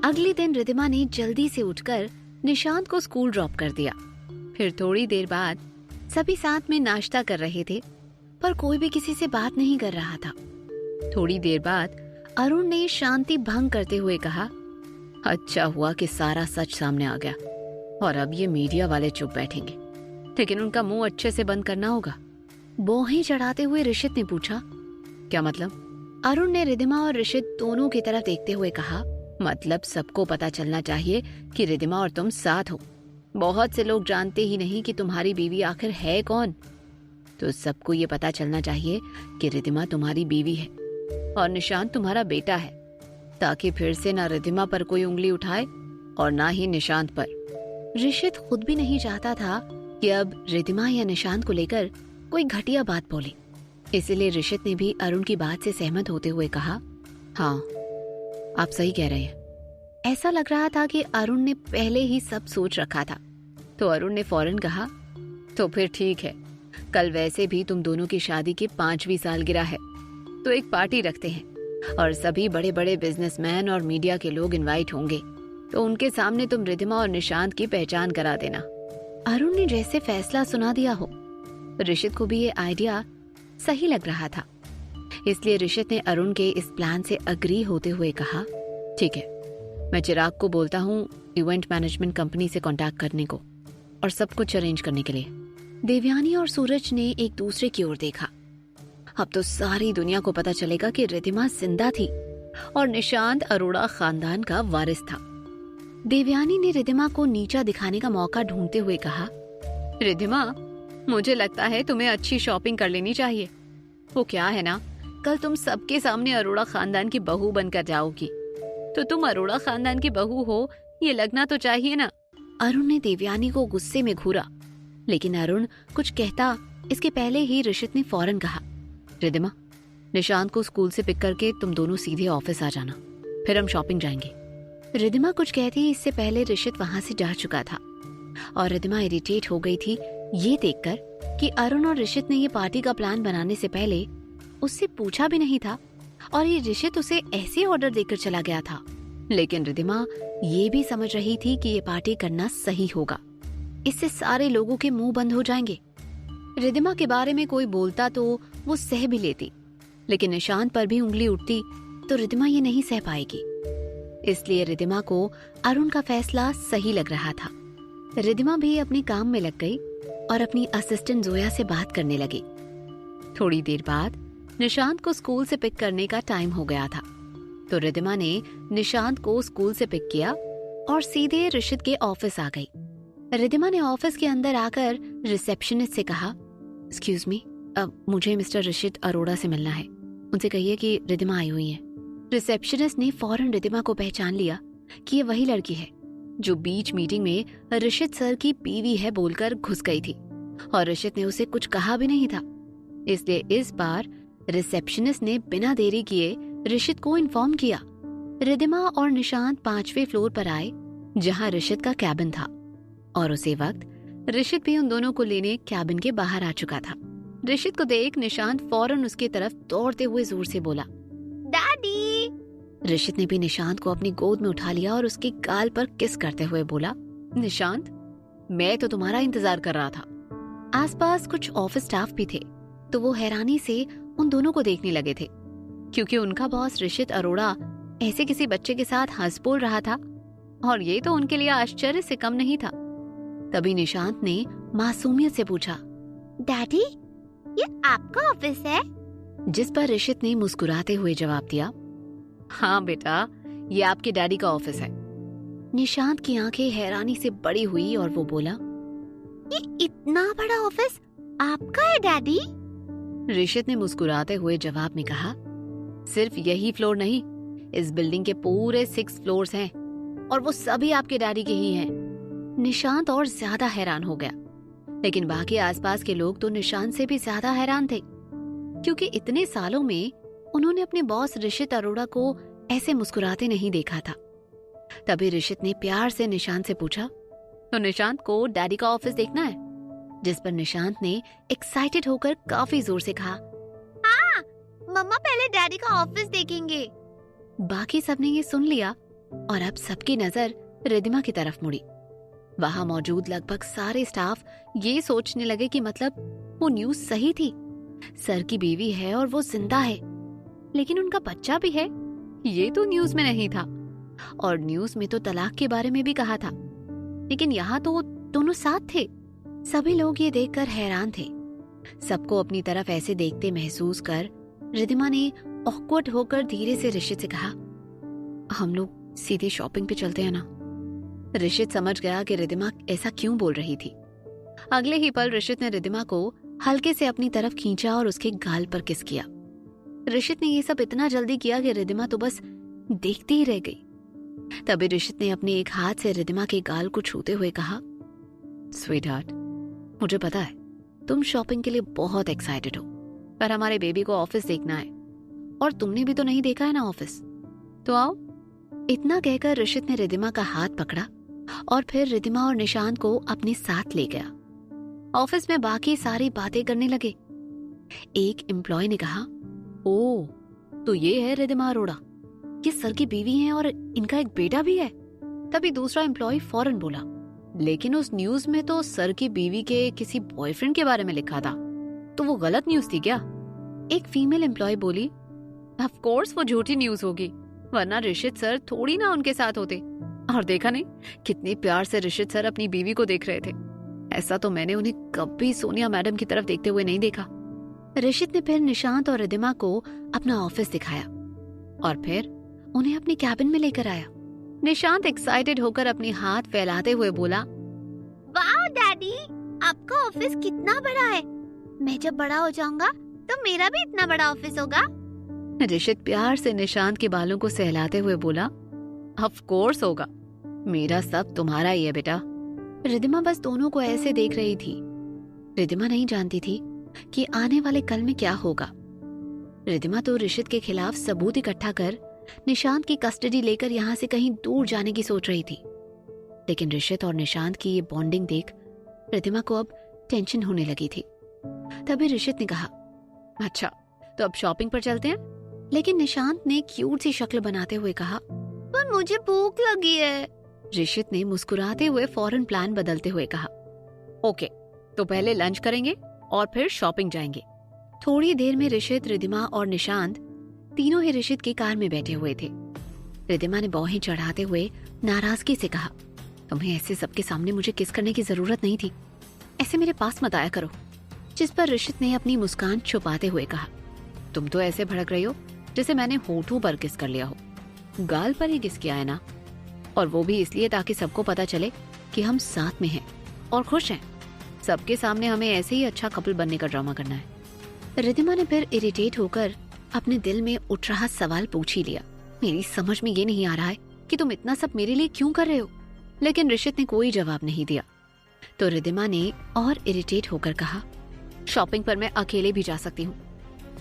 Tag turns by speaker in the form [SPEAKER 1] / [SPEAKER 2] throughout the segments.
[SPEAKER 1] अगले दिन रिद्धिमा ने जल्दी से उठकर निशांत को स्कूल ड्रॉप कर दिया। फिर थोड़ी देर बाद सभी साथ में नाश्ता कर रहे थे, पर कोई भी किसी से बात नहीं कर रहा था। थोड़ी देर बाद अरुण ने शांति भंग करते हुए कहा, अच्छा हुआ कि सारा सच सामने आ गया और अब ये मीडिया वाले चुप बैठेंगे, लेकिन उनका मुंह अच्छे से बंद करना होगा। बोहें चढ़ाते हुए ऋषित ने पूछा, क्या मतलब? अरुण ने रिद्धिमा और ऋषित दोनों की तरफ देखते हुए कहा, मतलब सबको पता चलना चाहिए कि रिद्धिमा और तुम साथ हो। बहुत से लोग जानते ही नहीं कि तुम्हारी बीवी आखिर है कौन। तो सबको ये पता चलना चाहिए कि रिद्धिमा तुम्हारी बीवी है और निशांत तुम्हारा बेटा है, ताकि फिर से ना रिद्धिमा पर कोई उंगली उठाए और ना ही निशांत पर। ऋषित खुद भी नहीं चाहता था कि अब रिद्धिमा या निशांत को लेकर कोई घटिया बात बोले, इसलिए ऋषित ने भी अरुण की बात से सहमत होते हुए कहा, हाँ आप सही कह रहे हैं। ऐसा लग रहा था कि अरुण ने पहले ही सब सोच रखा था। तो अरुण ने फौरन कहा, तो फिर ठीक है, कल वैसे भी तुम दोनों की शादी की 5वीं सालगिरह है, तो एक पार्टी रखते हैं और सभी बड़े बड़े बिजनेसमैन और मीडिया के लोग इनवाइट होंगे, तो उनके सामने तुम रिद्धिमा और निशांत की पहचान करा देना। अरुण ने जैसे फैसला सुना दिया हो। ऋषित को भी ये आइडिया सही लग रहा था, इसलिए ऋषित ने अरुण के इस प्लान से अग्री होते हुए कहा, ठीक है, मैं चिराग को बोलता हूँ इवेंट मैनेजमेंट कंपनी से कांटेक्ट करने को और सब कुछ अरेंज करने के लिए। देवयानी और सूरज ने एक दूसरे की ओर देखा। अब तो सारी दुनिया को पता चलेगा कि रिद्धिमा जिंदा थी और निशांत अरोड़ा खानदान का वारिस था। देवयानी ने रिद्धिमा को नीचा दिखाने का मौका ढूंढते हुए कहा, रिद्धिमा, मुझे लगता है तुम्हें अच्छी शॉपिंग कर लेनी चाहिए। वो क्या है ना, कल तुम सबके सामने अरोड़ा खानदान की बहू बनकर जाओगी, तो तुम अरोड़ा खानदान की बहू हो ये लगना तो चाहिए ना। अरुण ने देवयानी को गुस्से में घूरा, लेकिन अरुण कुछ कहता इसके पहले ही ऋषित ने फौरन कहा, रिद्धिमा, निशांत को स्कूल से पिक करके तुम दोनों सीधे ऑफिस आ जाना, फिर हम शॉपिंग जाएंगे। रिद्धिमा कुछ कहती इससे पहले ऋषित वहां से जा चुका था और रिद्धिमा इरिटेट हो गई थी ये देखकर कि अरुण और ऋषित ने ये पार्टी का प्लान बनाने से पहले उससे पूछा भी नहीं था और ये ऋषित उसे ऐसे ऑर्डर देकर चला गया था। लेकिन रिद्धिमा ये भी समझ रही थी कि ये पार्टी करना सही होगा, इससे सारे लोगों के मुंह बंद हो जाएंगे। रिद्धिमा के बारे में कोई बोलता तो वो सह भी लेती, लेकिन निशांत पर भी उंगली उठती तो रिद्धिमा ये नहीं सह पाएगी। इसलिए रिद्धिमा को अरुण का फैसला सही लग रहा था। रिद्धिमा भी अपने काम में लग गई और अपनी असिस्टेंट जोया से बात करने लगी। थोड़ी देर बाद निशांत को स्कूल से पिक करने का टाइम हो गया था, तो रिद्धिमा ने निशांत को स्कूल से पिक किया और सीधे ऋषित के ऑफिस आ गई। रिद्धिमा ने ऑफिस के अंदर आकर रिसेप्शनिस्ट से कहा, एक्सक्यूज मी, मुझे मिस्टर ऋषित अरोड़ा से मिलना है, उनसे कहिए कि रिद्धिमा आई हुई है। रिसेप्शनिस्ट ने फौरन रिद्धिमा को पहचान लिया कि ये वही लड़की है जो बीच मीटिंग में ऋषित सर की बीवी है बोलकर घुस गई थी और ऋषित ने उसे कुछ कहा भी नहीं था। इसलिए इस बार रिसेप्शनिस्ट ने बिना देरी किए ऋषित को इन्फॉर्म किया। रिद्धिमा और निशांत 5वें फ्लोर पर आए जहां ऋषित का कैबिन था और उसी वक्त ऋषित भी उन दोनों को लेने कैबिन के बाहर आ चुका था। ऋषित को देख निशांत फौरन उसकी तरफ दौड़ते हुए जोर से बोला, डैडी। ऋषित ने भी निशांत को अपनी गोद में उठा लिया और उसके गाल पर किस करते हुए बोला, निशांत, मैं तो तुम्हारा इंतजार कर रहा था। आसपास कुछ ऑफिस स्टाफ भी थे, तो वो हैरानी से उन दोनों को देखने लगे थे, क्योंकि उनका बॉस ऋषित अरोड़ा ऐसे किसी बच्चे के साथ हंस बोल रहा था और ये तो उनके लिए आश्चर्य से कम नहीं था। तभी निशांत ने मासूमियत से पूछा, डैडी, ये आपका ऑफिस है? जिस पर ऋषित ने मुस्कुराते हुए जवाब दिया, हाँ बेटा, ये आपके डैडी का ऑफिस है। निशांत की आंखें हैरानी से बड़ी हुई और वो बोला, ये इतना बड़ा ऑफिस आपका है डैडी? ऋषित ने मुस्कुराते हुए जवाब में कहा, सिर्फ यही फ्लोर नहीं, इस बिल्डिंग के पूरे 6 फ्लोर्स हैं और वो सभी आपके डैडी के ही हैं। निशांत और ज्यादा हैरान हो गया, लेकिन बाकी आसपास के लोग तो निशांत से भी ज्यादा हैरान थे, क्योंकि इतने सालों में उन्होंने अपने बॉस ऋषित अरोड़ा को ऐसे मुस्कुराते नहीं देखा था। तभी ऋषित ने प्यार से निशांत से पूछा, तो निशांत को डैडी का ऑफिस देखना है? जिस पर निशांत ने एक्साइटेड होकर काफी जोर से कहा, हाँ, मम्मा पहले डैडी का ऑफिस देखेंगे। बाकी सबने ये सुन लिया और अब सबकी नजर रिद्धिमा की तरफ मुड़ी। वहां मौजूद लगभग सारे स्टाफ ये सोचने लगे कि मतलब वो न्यूज सही थी। सर की बीवी है और वो जिंदा है, लेकिन उनका बच्चा भी है, ये तो न्यूज में नहीं था। और न्यूज में तो तलाक के बारे में भी कहा था, लेकिन यहाँ तो वो दोनों साथ थे। सभी लोग ये देखकर हैरान थे। सबको अपनी तरफ ऐसे देखते महसूस कर रिद्धिमा ने ऑकवर्ड होकर धीरे से ऋषित से कहा, हम लोग सीधे शॉपिंग पे चलते हैं ना। ऋषित समझ गया कि रिद्धिमा ऐसा क्यों बोल रही थी। अगले ही पल ऋषित ने रिद्धिमा को हल्के से अपनी तरफ खींचा और उसके गाल पर किस किया। ऋषित ने ये सब इतना जल्दी किया कि रिद्धिमा तो बस देखती ही रह गई। तभी ऋषित ने अपने एक हाथ से रिद्धिमा के गाल को छूते हुए कहा, स्वीटहार्ट, मुझे पता है तुम शॉपिंग के लिए बहुत एक्साइटेड हो, पर हमारे बेबी को ऑफिस देखना है और तुमने भी तो नहीं देखा है ना ऑफिस, तो आओ। इतना कहकर ऋषित ने रिद्धिमा का हाथ पकड़ा और फिर रिद्धिमा और निशांत को अपने साथ ले गया। ऑफिस में बाकी सारी बातें करने लगे। एक एम्प्लॉय ने कहा, ओ तो ये है रिद्धिमा अरोड़ा, ये सर की बीवी हैं और इनका एक बेटा भी है। तभी दूसरा एम्प्लॉय फौरन बोला, लेकिन उस न्यूज में तो सर की बीवी के किसी बॉयफ्रेंड के बारे में लिखा था, तो वो गलत न्यूज थी क्या? एक फीमेल एम्प्लॉय बोली, ऑफ कोर्स वो झूठी न्यूज होगी, वरना ऋषित सर थोड़ी ना उनके साथ होते। और देखा नहीं कितने प्यार से ऋषित सर अपनी बीवी को देख रहे थे। ऐसा तो मैंने उन्हें कभी सोनिया मैडम की तरफ देखते हुए नहीं देखा। ऋषित ने फिर निशांत और रिद्धिमा को अपना ऑफिस दिखाया और फिर उन्हें अपने कैबिन में लेकर आया। निशांत एक्साइटेड होकर अपने हाथ फैलाते हुए बोला, वाह डैडी, आपका ऑफिस कितना बड़ा है। मैं जब बड़ा हो जाऊंगा तो मेरा भी इतना बड़ा ऑफिस होगा। ऋषित प्यार से निशांत के बालों को सहलाते हुए बोला, ऑफ कोर्स होगा, मेरा सब तुम्हारा ही है बेटा। रिद्धिमा बस दोनों को ऐसे देख रही थी। रिद्धिमा नहीं जानती थी कि आने वाले कल में क्या होगा। रिद्धिमा तो ऋषित के खिलाफ सबूत इकट्ठा कर निशांत की कस्टडी लेकर यहाँ से कहीं दूर जाने की सोच रही थी, लेकिन ऋषित और निशांत की ये बॉन्डिंग देख रिद्धिमा को अब टेंशन होने लगी थी। तभी ऋषित ने कहा, अच्छा तो अब शॉपिंग पर चलते हैं। लेकिन निशांत ने क्यूट सी शक्ल बनाते हुए कहा, पर मुझे भूख लगी है। ऋषित ने मुस्कुराते हुए फौरन प्लान बदलते हुए कहा, ओके तो पहले लंच करेंगे और फिर शॉपिंग जाएंगे। थोड़ी देर में ऋषित, रिद्धिमा और निशांत तीनों ही ऋषित की कार में बैठे हुए थे। रिद्धिमा ने बाहें चढ़ाते हुए नाराजगी से कहा, तुम्हें ऐसे सबके सामने मुझे किस करने की जरूरत नहीं थी, ऐसे मेरे पास मत आया करो। जिस पर ऋषित ने अपनी मुस्कान छुपाते हुए कहा, तुम तो ऐसे भड़क रही हो जैसे मैंने होठों पर किस कर लिया हो। गाल पर ही किस किया है ना, और वो भी इसलिए ताकि सबको पता चले कि हम साथ में हैं और खुश हैं। सबके सामने हमें ऐसे ही अच्छा कपल बनने का ड्रामा करना है। रिद्धिमा ने फिर इरिटेट होकर अपने दिल में उठ रहा सवाल पूछ ही लिया, मेरी समझ में ये नहीं आ रहा है कि तुम इतना सब मेरे लिए क्यों कर रहे हो। लेकिन ऋषित ने कोई जवाब नहीं दिया। तो रिद्धिमा ने और इरिटेट होकर कहा, शॉपिंग पर मैं अकेले भी जा सकती हूँ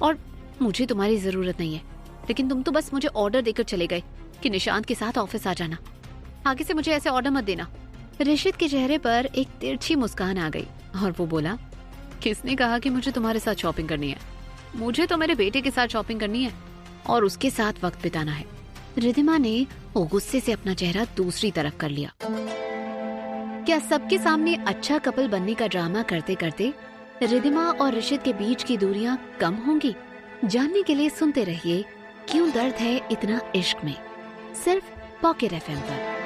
[SPEAKER 1] और मुझे तुम्हारी जरूरत नहीं है, लेकिन तुम तो बस मुझे ऑर्डर देकर चले गए कि निशांत के साथ ऑफिस आ जाना। आगे से मुझे ऐसे ऑर्डर मत देना। ऋषित के चेहरे पर एक तिरछी मुस्कान आ गई और वो बोला, किसने कहा कि मुझे तुम्हारे साथ शॉपिंग करनी है? मुझे तो मेरे बेटे के साथ शॉपिंग करनी है और उसके साथ वक्त बिताना है। रिद्धिमा ने वो गुस्से से अपना चेहरा दूसरी तरफ कर लिया। क्या सबके सामने अच्छा कपल बनने का ड्रामा करते करते रिद्धिमा और ऋषित के बीच की दूरियां कम होंगी? जानने के लिए सुनते रहिए क्यों दर्द है इतना इश्क में, सिर्फ पॉकेट एफएम पर।